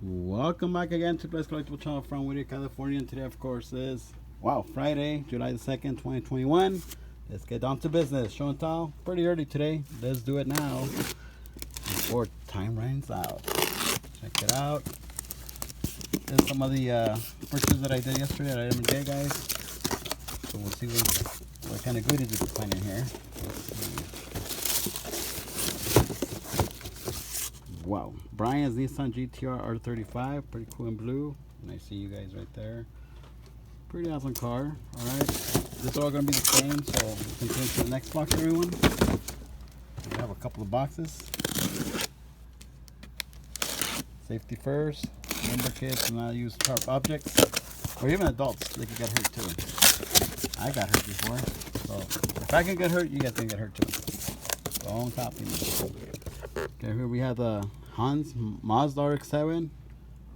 Welcome back again to Playdays Collectibles channel from Whittier, California. And today, of course, is Friday, July the 2nd, 2021. Let's get down to business. Show and tell. Pretty early today. Let's do it now before time runs out. Check it out. There's some of the purchases that I did yesterday that I didn't get, guys. So we'll see what kind of goodies we can find in here. Wow, Brian's Nissan GTR R35, pretty cool in blue. And I see you guys right there. Pretty awesome car. Alright, this is all going to be the same, so we'll continue to the next box, everyone. We have a couple of boxes. Safety first. Remember, kids, do not use sharp objects. Or even adults, they can get hurt too. I got hurt before, so if I can get hurt, you guys can get hurt too. Don't copy me. Okay, here we have the Hans Mazda RX-7.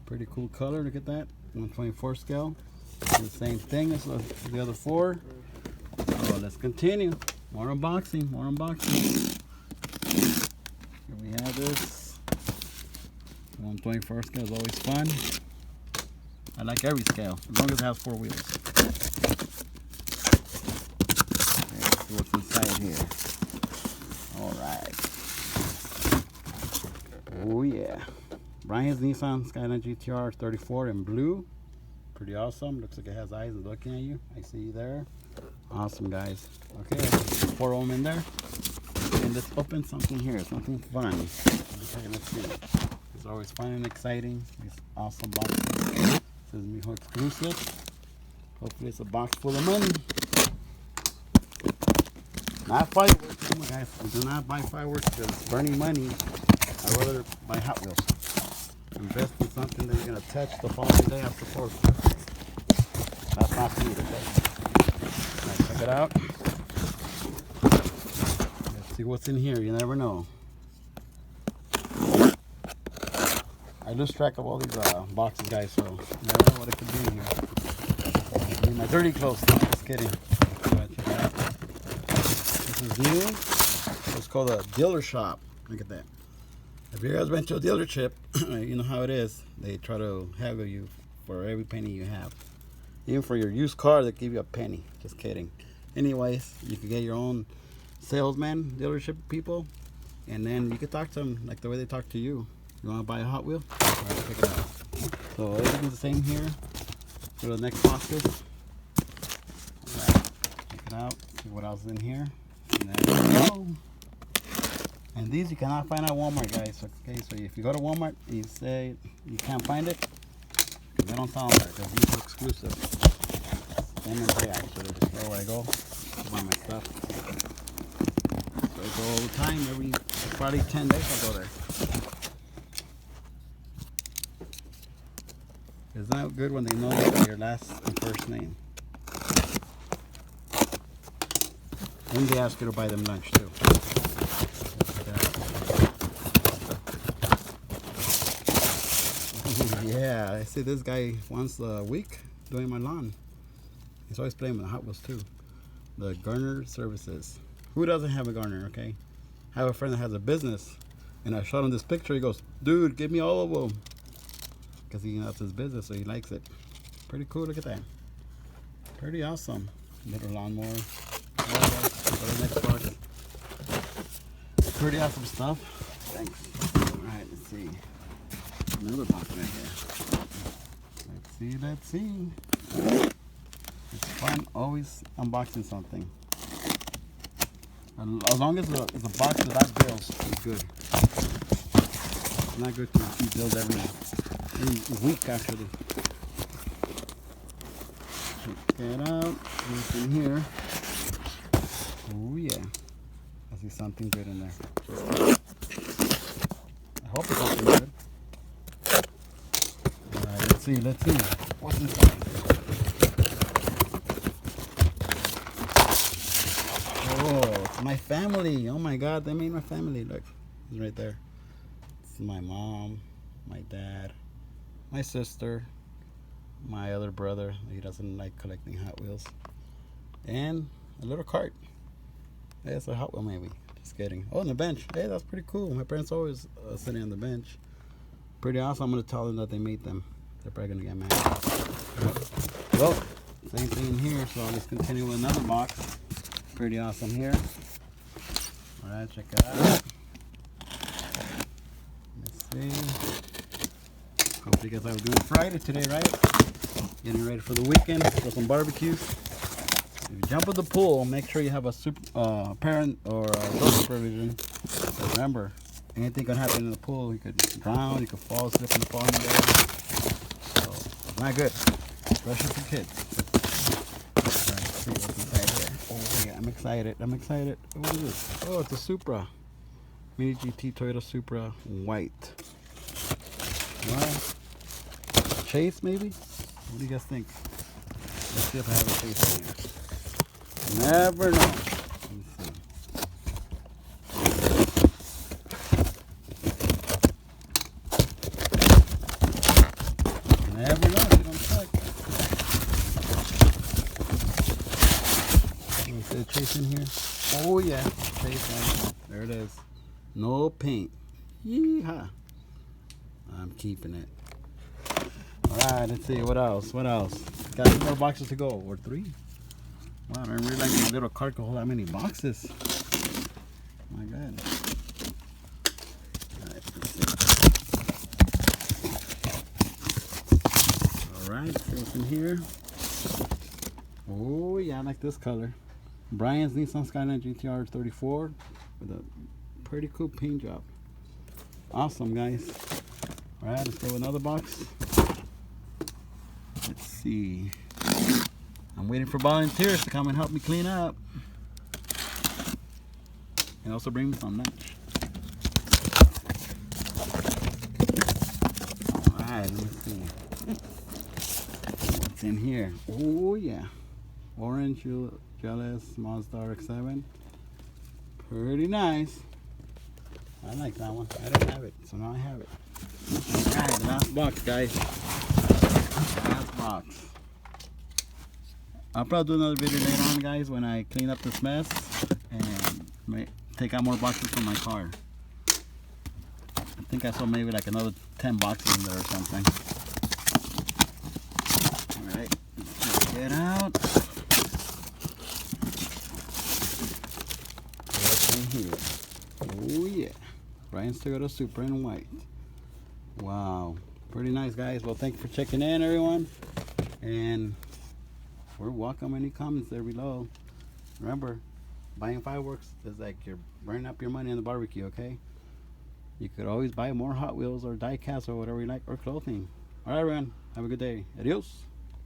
Pretty cool color, look at that. 124 scale. The same thing as the other four. So let's continue. More unboxing, more unboxing. Here we have this. 124 scale is always fun. I like every scale, as long as it has four wheels. Okay, let's see what's inside here. Alright. Oh yeah. Brian's Nissan Skyline GTR 34 in blue. Pretty awesome. Looks like it has eyes looking at you. I see you there. Awesome, guys. Okay, four of them in there. And let's open something here. Something fun. Okay, let's see. It's always fun and exciting. These awesome boxes. This is Mijo exclusive. Hopefully it's a box full of money. Not fireworks. Come on, guys. Do not buy fireworks because it's burning money. I'd rather buy Hot Wheels. Invest in something that you're going to touch the following day after 4th. That's not me, okay? Right, check it out. Let's see what's in here. You never know. I lose track of all these boxes, guys, so you never know what it could be in here. Could be my dirty clothes. No, just kidding. Right, check it out. This is new. It's called a dealer shop. Look at that. If you guys went to a dealership, you know how it is. They try to haggle you for every penny you have. Even for your used car, they give you a penny. Just kidding. Anyways, you can get your own salesman, dealership people, and then you can talk to them like the way they talk to you. You want to buy a Hot Wheel? All right, pick it out. So everything's the same here. Go to the next boxes. All right, check it out. See what else is in here. And there we go. And these you cannot find at Walmart, guys. Okay, so if you go to Walmart, you say you can't find it, because they don't sell them there, because these are exclusive. Same in day, actually. That's where I go to buy my stuff. So I go all the time. Every probably 10 days I go there. It's not good when they know you by your last and first name. And they ask you to buy them lunch too. Yeah, I see this guy once a week doing my lawn. He's always playing with the Hot Wheels too. The Garner Services. Who doesn't have a Garner, okay? I have a friend that has a business, and I showed him this picture. He goes, dude, give me all of them. Because that's his business, so he likes it. Pretty cool, look at that. Pretty awesome. Little lawnmower. Go to the next box. Pretty awesome stuff. Thanks. Alright, let's see. Another box right here. Let's see. It's fun always unboxing something. As long as the box without bills is good. It's not good to see bills every week actually. Check it out. What's in here? Oh yeah. I see something good in there. I hope it's something good. Alright, let's see. What's inside? Oh, it's my family. Oh my god, they made my family. Look, it's right there. It's my mom, my dad, my sister, my other brother. He doesn't like collecting Hot Wheels. And a little cart. Hey, it's a Hot Wheel maybe. Just kidding. Oh, on the bench. Hey, that's pretty cool. My parents always sitting on the bench. Pretty awesome. I'm gonna tell them that they made them. They're probably gonna get mad. Well, same thing in here. So let's continue with another box. Pretty awesome here. All right, check it out. Let's see. Hope you guys are doing Friday today, right? Getting ready for the weekend for some barbecues. If you jump in the pool, make sure you have a parent or adult supervision. But remember, anything can happen in the pool. You could drown, you could fall, slip and fall in there. So it's not good, especially for kids. All right, let's see what's inside here. Oh yeah, I'm excited. I'm excited. What is this? Oh, it's a Supra. Mini GT Toyota Supra white. Well, Chase maybe? What do you guys think? Let's see if I have a Chase in here. Never know. Let me see. Never know. You don't check. Let me see a Chase in here. Oh yeah, Chase. There it is. No paint. Yeehaw. I'm keeping it. Alright, let's see. What else? What else? Got 2 more boxes to go. Or 3. Wow, I didn't realize this little cart could hold that many boxes. My God. Alright, let's see. Alright, see what's in here. Oh yeah, I like this color. Brian's Nissan Skyline GTR 34 with a pretty cool paint job. Awesome, guys. Alright, let's go with another box. Let's see. I'm waiting for volunteers to come and help me clean up. And also bring me some lunch. Alright, let me see. What's in here? Oh yeah. Orange Jealous Mazda RX-7. Pretty nice. I like that one. I didn't have it, so now I have it. Alright, the last box, guys. Last box. I'll probably do another video later on, guys, when I clean up this mess and take out more boxes from my car. I think I saw maybe like another 10 boxes in there or something. Alright, let's check it out. What's in here? Oh yeah. Brian's Toyota Supra in white. Wow. Pretty nice, guys. Well, thank you for checking in, everyone. And we're welcome any comments there below. Remember, buying fireworks is like you're burning up your money on the barbecue, okay? You could always buy more Hot Wheels or die casts or whatever you like, or clothing. All right, everyone. Have a good day. Adios.